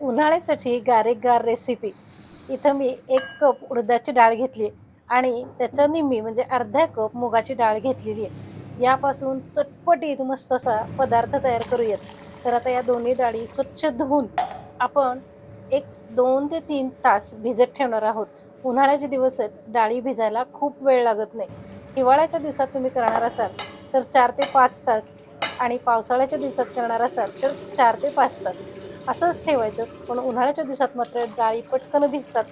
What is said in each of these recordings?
उन्हाळ्यासाठी गारेगार recipe. इथं मी 1 cup उडदाची डाळ घेतली आणि त्याच्या निम्मी म्हणजे अर्धा कप मुगाची डाळ घेतलेली आहे. यापासून चटपटीत मस्त असा पदार्थ तयार करूयात. तर आता या दोन्ही डाळी स्वच्छ धुवून आपण एक 2 ते 3 तास भिजत ठेवणार आहोत. उन्हाळ्याचे दिवस आहेत, डाळी भिजायला खूप वेळ लागत नाही. हिवाळ्याच्या दिवसात तुम्ही करणार असाल तर 4 ते 5 तास आणि पावसाळ्याच्या दिवसात करणार असाल तर 4 ते 5 तास असंच ठेवायचं. पण उन्हाळ्याच्या दिवसात मात्र डाळी पटकन भिजतात.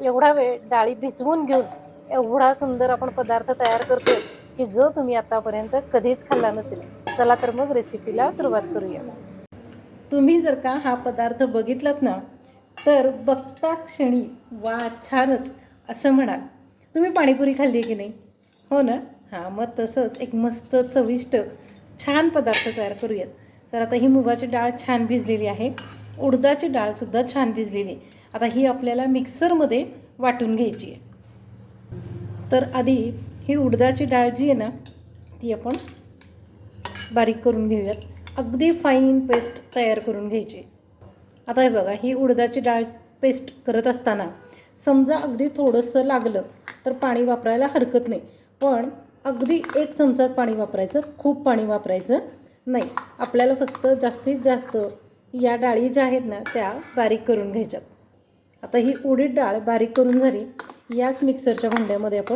एवढा वेळ डाळी भिजवून घेऊन एवढा सुंदर आपण पदार्थ तयार करतोय की जो तुम्ही आतापर्यंत कधीच खाल्ला नसेल. चला तर मग रेसिपीला सुरुवात करूया. तुम्ही जर का हा पदार्थ बघितलात ना तर बघता क्षणी वा छानच असं म्हणाल. तुम्ही पाणीपुरी खाल्ली आहे की नाही? हो ना? हां, मग तसंच एक मस्त चविष्ट छान पदार्थ तयार करूयात. तर आता ही मुगाची डाळ छान भिजलेली आहे, उडदाची डाळसुद्धा छान भिजलेली आहे. आता ही आपल्याला मिक्सरमध्ये वाटून घ्यायची आहे. तर आधी ही उडदाची डाळ जी आहे ना ती आपण बारीक करून घेऊयात. अगदी फाईन पेस्ट तयार करून घ्यायची. आता हे बघा, ही उडदाची डाळ पेस्ट करत असताना समजा अगदी थोडंसं लागलं तर पाणी वापरायला हरकत नाही. पण अगदी 1 चमचाच पाणी वापरायचं, खूप पाणी वापरायचं नाही. आपल्याला फक्त जास्तीत जास्त या डाळी ज्या आहेत ना त्या बारीक करून घ्यायच्यात. आता ही उडीद डाळ बारीक करून झाली. याच मिक्सरच्या भांड्यामध्ये आपण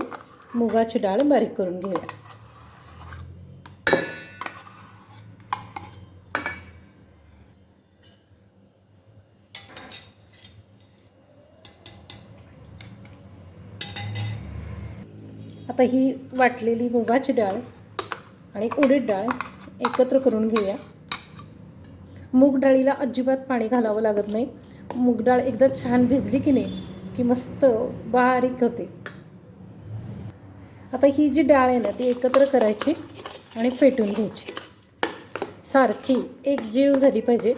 मुगाची डाळ बारीक करून घेऊया. आता ही वाटलेली मुगाची डाळ आणि उडीद डाळ एकत्र करून घेऊया. मूग डाळीला अजिबात पाणी घालावं लागत नाही. मूग डाळ एकदा छान भिजली की नाही की मस्त बारीक होते. आता ही जी डाळ आहे ना ती एकत्र करायची आणि फेटून घ्यायची. सारखी एक जीव झाली पाहिजे,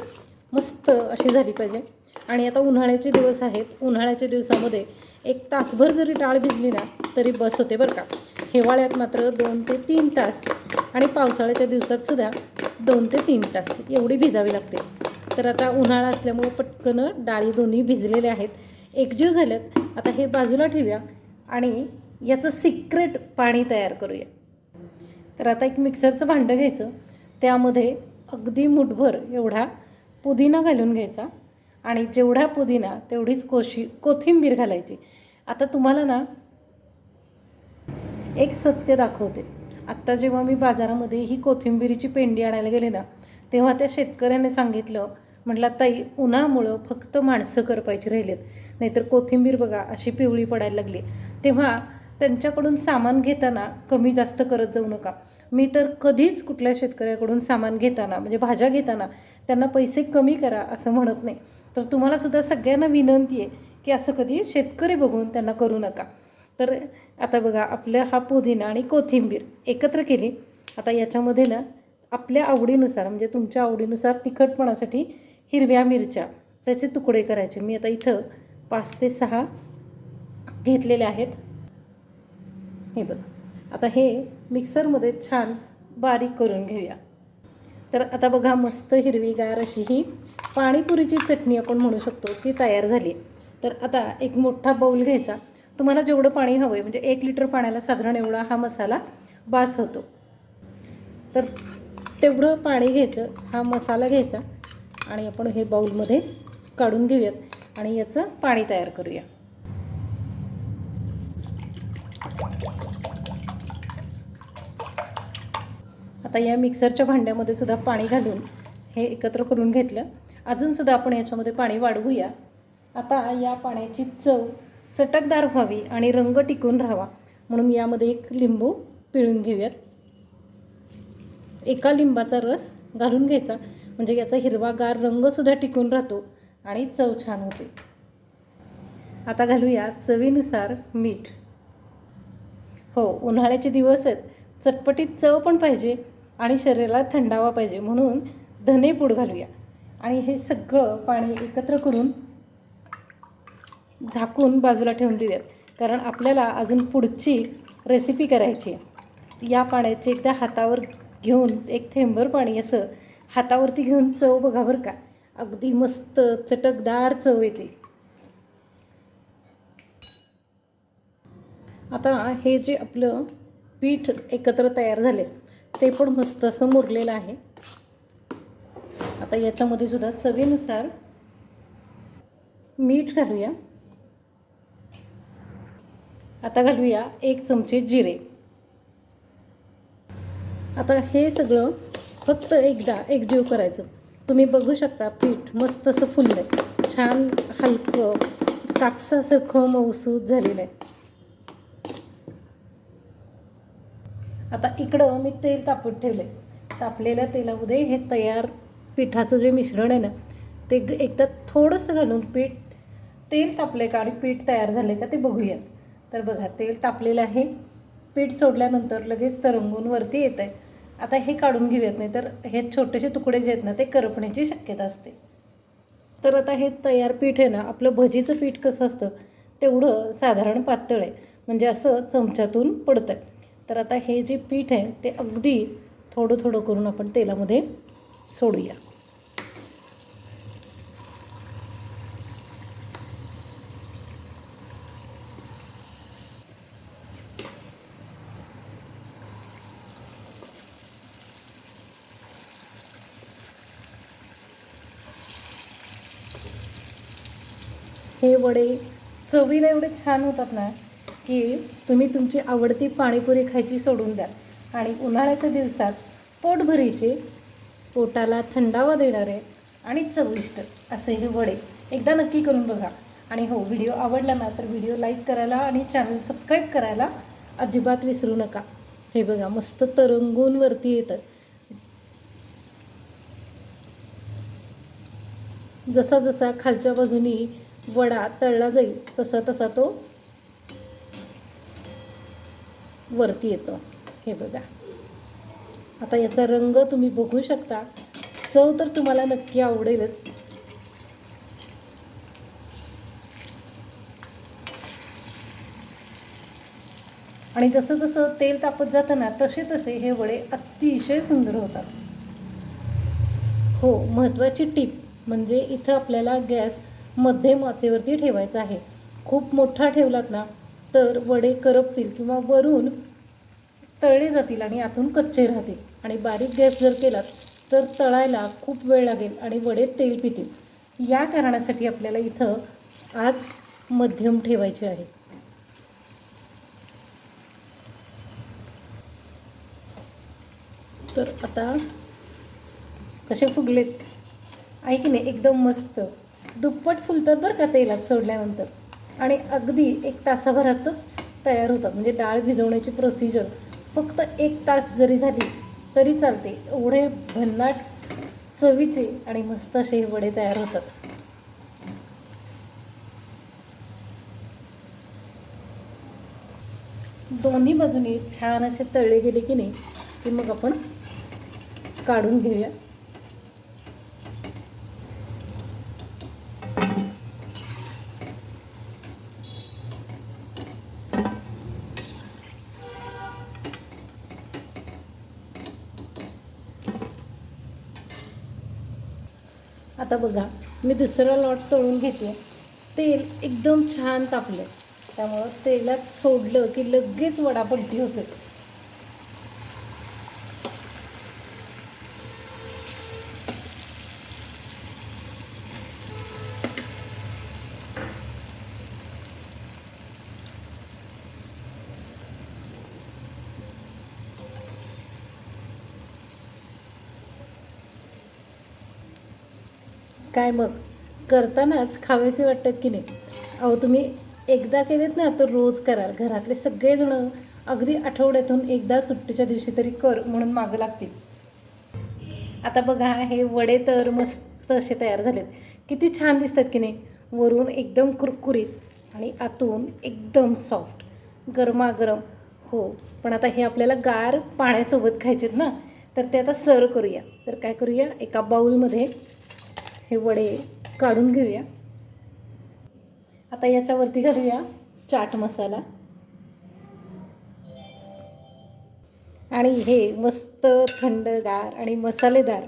मस्त अशी झाली पाहिजे. आणि आता उन्हाळ्याचे दिवस आहेत, उन्हाळ्याच्या दिवसामध्ये 1 तासभर जरी डाळ भिजली ना तरी बस होते बरं का. हिवाळ्यात मात्र 2 ते 3 तास आणि पावसाळ्याच्या दिवसातसुद्धा 2 ते 3 तास एवढी भिजावी लागते. तर आता उन्हाळा असल्यामुळे पटकन डाळी दोन्ही भिजलेल्या आहेत, एकजीव झाल्यात. आता हे बाजूला ठेवूया आणि याचं सिक्रेट पाणी तयार करूया. तर आता एक मिक्सरचं भांडं घ्यायचं, त्यामध्ये अगदी मुठभर एवढा पुदिना घालून घ्यायचा आणि जेवढा पुदिना तेवढीच कोथिंबीर घालायची. आता तुम्हाला ना एक सत्य दाखवते. आत्ता जेव्हा मी बाजारामध्ये ही कोथिंबीरीची पेंडी आणायला गेले ना तेव्हा त्या शेतकऱ्याने सांगितलं, म्हटलं ताई उन्हामुळं फक्त माणसं करपायची राहिलेत, नाहीतर कोथिंबीर बघा अशी पिवळी पडायला लागली. तेव्हा त्यांच्याकडून सामान घेताना कमी जास्त करत जाऊ नका. मी तर कधीच कुठल्या शेतकऱ्याकडून सामान घेताना म्हणजे भाज्या घेताना त्यांना पैसे कमी करा असं म्हणत नाही. तर तुम्हालासुद्धा सगळ्यांना विनंती आहे की असं कधी शेतकरी बघून त्यांना करू नका. तर आता बघा आपल्या हा पुदिना आणि कोथिंबीर एकत्र केली. आता याच्यामध्ये ना आपल्या आवडीनुसार म्हणजे तुमच्या आवडीनुसार तिखटपणासाठी हिरव्या मिरच्या त्याचे तुकडे करायचे. मी आता इथं 5 ते 6 घेतलेले आहेत. हे बघा, आता हे मिक्सरमध्ये छान बारीक करून घेऊया. तर आता बघा मस्त हिरवीगार अशी ही पाणीपुरीची चटणी आपण म्हणू शकतो ती तयार झाली. तर आता एक मोठा बाऊल घ्यायचा. तुम्हाला जेवढं पाणी हवं आहे म्हणजे 1 लिटर पाण्याला साधारण एवढा हा मसाला बास होतो. तर तेवढं पाणी घ्यायचं, हा मसाला घ्यायचा आणि आपण हे बाऊलमध्ये काढून घेऊयात आणि याचं पाणी तयार करूया. आता या मिक्सरच्या भांड्यामध्ये सुद्धा पाणी घालून हे एकत्र करून घेतलं. अजूनसुद्धा आपण याच्यामध्ये पाणी वाढवूया. आता या पाण्याची चव चटकदार व्हावी आणि रंग टिकून राहावा म्हणून यामध्ये 1 लिंबू पिळून घेऊयात. एका लिंबाचा रस घालून घ्यायचा म्हणजे याचा हिरवागार रंगसुद्धा टिकून राहतो आणि चव छान होते. आता घालूया चवीनुसार मीठ. हो, उन्हाळ्याचे दिवस आहेत, चटपटीत चव पण पाहिजे आणि शरीराला थंडावा पाहिजे म्हणून धनेपूड घालूया. आणि हे सगळं पाणी एकत्र करून झाकून बाजूला ठेवून देऊयात, कारण आपल्याला अजून पुढची रेसिपी करायची आहे. या पाण्याचे एकदा हातावर घेऊन 1 थेंबर पाणी असं हातावरती घेऊन चव बघा बरं का. अगदी मस्त चटकदार चव येते. आता हे जे आपलं पीठ एकत्र तयार झाले ते पण मस्त असं मुरलेलं आहे. आता याच्यामध्ये सुद्धा चवीनुसार मीठ घालूया. आता घालूया 1 चमचे जिरे. आता हे सगळं फक्त एकदा एकजीव करायचं. तुम्ही बघू शकता पीठ मस्त असं फुललं आहे, छान हलकं कापसासारखं मऊसूत झालेलं आहे. आता इकडं मी तेल तापत ठेवलं आहे. तापलेल्या तेलामध्ये हे तयार पिठाचं जे मिश्रण आहे ना ते एकदा थोडंसं घालून तेल तापलं का आणि पीठ तयार झालं का ते बघूयात. तर बघा तेल तापलेलं आहे. पीठ सोडल्यानंतर लगेच तरंगून वरती येत आहे. आता हे काढून घेऊयात, नाही तर हे छोटेसे तुकडे जे आहेत ना ते करपण्याची शक्यता असते. तर आता हे तयार पीठ आहे ना, आपलं भजीचं पीठ कसं असतं तेवढं साधारण पातळ आहे, म्हणजे असं चमच्यातून पडतं आहे. तर आता हे जे पीठ आहे ते अगदी थोडं थोडं करून आपण तेलामध्ये सोडूया. हे वडे चवीला एवढे छान होतात ना की तुम्ही तुमची आवडती पाणीपुरी खायची सोडून द्या आणि उन्हाळ्याच्या दिवसात पोटभरीचे, पोटाला थंडावा देणारे आणि चविष्ट असे हे वडे एकदा नक्की करून बघा. आणि हो, व्हिडिओ आवडला ना तर व्हिडिओ लाईक करायला आणि चॅनल सबस्क्राईब करायला अजिबात विसरू नका. हे बघा मस्त तरंगून वरती येतं. जसा जसा खालच्या बाजूनी वडा तळला जाईल तसा तसा तो वरती येतो. हे बघा आता याचा रंग तुम्ही बघू शकता. चव तर तुम्हाला नक्की आवडेलच. आणि जसं जसं तेल तापत जातं ना तसे तसे हे वडे अतिशय सुंदर होतात. हो, महत्त्वाची टीप म्हणजे इथं आपल्याला गॅस मध्यम आचेवरती ठेवायचा आहे. खूप मोठा ठेवलात ना तर वडे करपतील किंवा वरून तळले जातील आणि आतून कच्चे राहतील. आणि बारीक गॅस जर केलात तर तळायला खूप वेळ लागेल आणि वडे तेल पितील. या कारणासाठी आपल्याला इथं आज मध्यम ठेवायचे आहे. तर आता कसे फुगलेत आहे की नाही, एकदम मस्त दुप्पट फुलतात बरं का तेलात सोडल्यानंतर. आणि अगदी 1 तासाभरातच तयार होतात. म्हणजे डाळ भिजवण्याची प्रोसिजर फक्त 1 तास जरी झाली तरी चालते. एवढे भन्नाट चवीचे आणि मस्त असे हे वडे तयार होतात. दोन्ही बाजूनी छान असे तळले गेले की नाही की मग आपण काढून घेऊया. आता बघा मी दुसरा लॉट तळून घेते. तेल एकदम छान तापलं, त्यामुळं तेलात सोडलं की लगेच वडा पलटी होते. काय मग करतानाच खावेसे वाटतात की नाही. अहो तुम्ही एकदा केलेत ना तर रोज कराल. घरातले सगळेजण अगदी आठवड्यातून एकदा सुट्टीच्या दिवशी तरी कर म्हणून मागं लागतील. आता बघा हे वडे तर मस्त असे तयार झालेत. किती छान दिसतात की नाही. वरून एकदम कुरकुरीत आणि आतून एकदम सॉफ्ट, गरमागरम. हो, पण आता हे आपल्याला गार पाण्यासोबत खायचेत ना, तर ते आता सर्व करूया. तर काय करूया, एका बाउलमध्ये हे वडे काढून घेऊया. आता याच्यावरती घालूया चाट मसाला आणि हे मस्त थंडगार आणि मसालेदार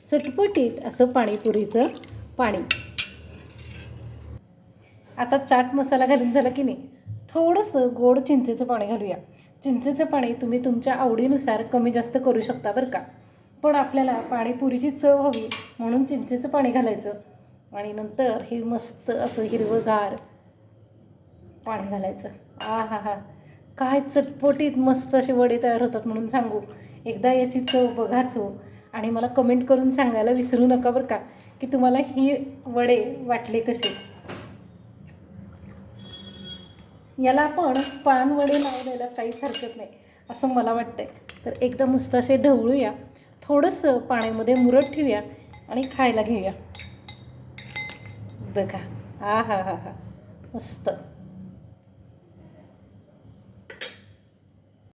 चटपटीत असं पाणीपुरीचं पाणी. आता चाट मसाला घालून झाला की नाही, थोडंसं गोड चिंचेचं पाणी घालूया. चिंचेचं पाणी तुम्ही तुमच्या आवडीनुसार कमी जास्त करू शकता बरं का. पण आपल्याला पाणीपुरीची चव हवी म्हणून चिंचेचं पाणी घालायचं. आणि नंतर हे मस्त असं हिरवंगार पाणी घालायचं. आ हा हा, काय चटपटीत मस्त असे वडे तयार होतात म्हणून सांगू. एकदा याची चव बघाच हो. आणि मला कमेंट करून सांगायला विसरू नका बरं का, की तुम्हाला ही वडे वाटले कसे. याला आपण पानवडे नाव द्यायला काहीच हरकत नाही असं मला वाटतंय. तर एकदम मस्त असे ढवळूया, थोडंसं पाण्यामध्ये मुरत ठेवूया आणि खायला घेऊया. बघा, हा हा हा हा, मस्त.